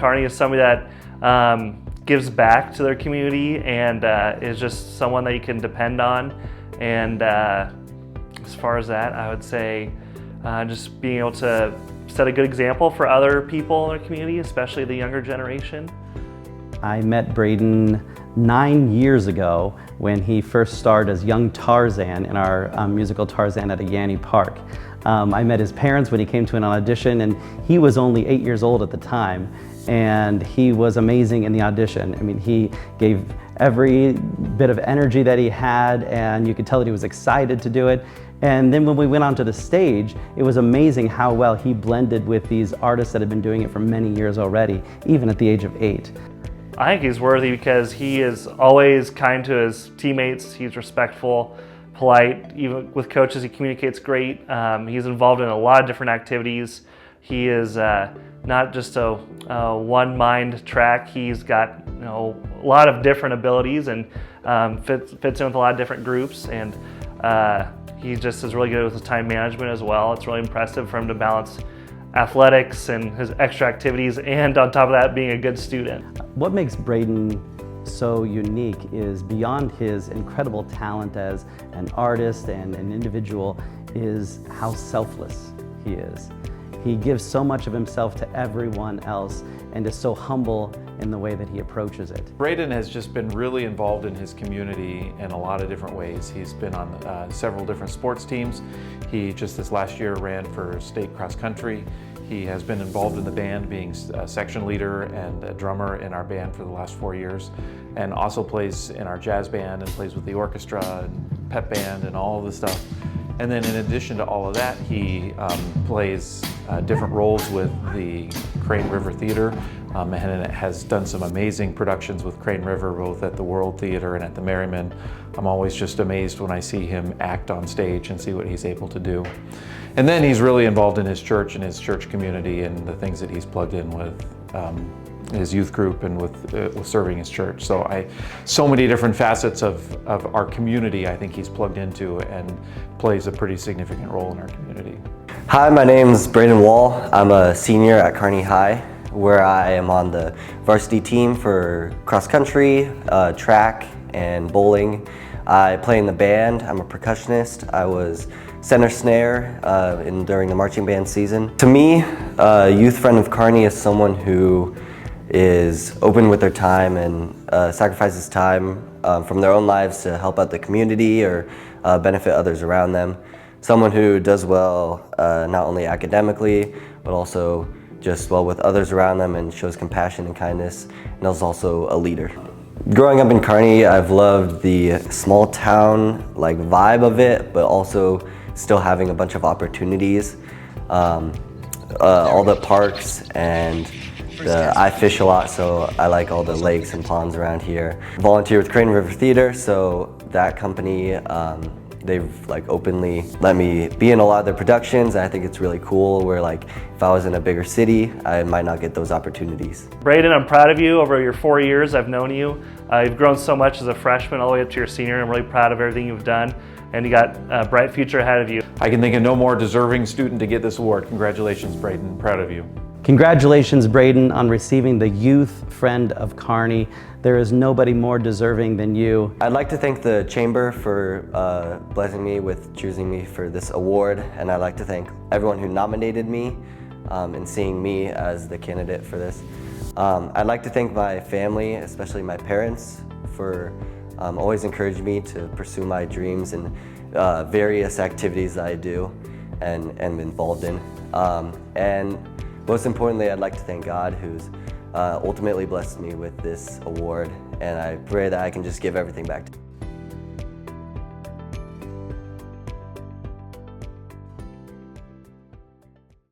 Kearney is somebody that gives back to their community and is just someone that you can depend on. And as far as that, I would say just being able to set a good example for other people in our community, especially the younger generation. I met Braeden 9 years ago when he first starred as young Tarzan in our musical Tarzan at a Yanni Park. I met his parents when he came to an audition, and he was only 8 years old at the time, and he was amazing in the audition. I mean, he gave every bit of energy that he had, and you could tell that he was excited to do it. And then when we went onto the stage, it was amazing how well he blended with these artists that had been doing it for many years already, even at the age of 8. I think he's worthy because he is always kind to his teammates. He's respectful, polite. Even with coaches, he communicates great. He's involved in a lot of different activities. He is not just a one-mind track. He's got a lot of different abilities and fits in with a lot of different groups. And he just is really good with his time management as well. It's really impressive for him to balance athletics and his extra activities, and on top of that, being a good student. What makes Braeden so unique is beyond his incredible talent as an artist and an individual is how selfless he is. He gives so much of himself to everyone else and is so humble in the way that he approaches it. Braeden has just been really involved in his community in a lot of different ways. He's been on several different sports teams. He just this last year ran for state cross country. He has been involved in the band, being a section leader and a drummer in our band for the last 4 years, and also plays in our jazz band and plays with the orchestra and pep band and all of the stuff. And then in addition to all of that, he plays different roles with the Crane River Theater and has done some amazing productions with Crane River, both at the World Theater and at the Merriman. I'm always just amazed when I see him act on stage and see what he's able to do. And then he's really involved in his church and his church community and the things that he's plugged in with his youth group and with serving his church. So many different facets of our community I think he's plugged into and plays a pretty significant role in our community. Hi, my name's Braeden Wall. I'm a senior at Kearney High, where I am on the varsity team for cross country, track, and bowling. I play in the band. I'm a percussionist. I was center snare during the marching band season. To me, a youth friend of Kearney is someone who is open with their time and sacrifices time from their own lives to help out the community or benefit others around them. Someone who does well not only academically, but also just well with others around them and shows compassion and kindness, and is also a leader. Growing up in Kearney, I've loved the small town vibe of it, but also still having a bunch of opportunities. All the parks and I fish a lot, so I like all the lakes and ponds around here. Volunteer with Crane River Theater, so that company, they've openly let me be in a lot of their productions. I think it's really cool where if I was in a bigger city, I might not get those opportunities. Braeden, I'm proud of you. Over your 4 years I've known you. You've grown so much as a freshman all the way up to your senior. I'm really proud of everything you've done, and you got a bright future ahead of you. I can think of no more deserving student to get this award. Congratulations, Braeden. Proud of you. Congratulations, Braeden, on receiving the Youth Friend of Kearney. There is nobody more deserving than you. I'd like to thank the Chamber for blessing me with choosing me for this award, and I'd like to thank everyone who nominated me and seeing me as the candidate for this. I'd like to thank my family, especially my parents, for always encouraging me to pursue my dreams and various activities that I do and am involved in. And most importantly, I'd like to thank God, who's ultimately blessed me with this award, and I pray that I can just give everything back to him.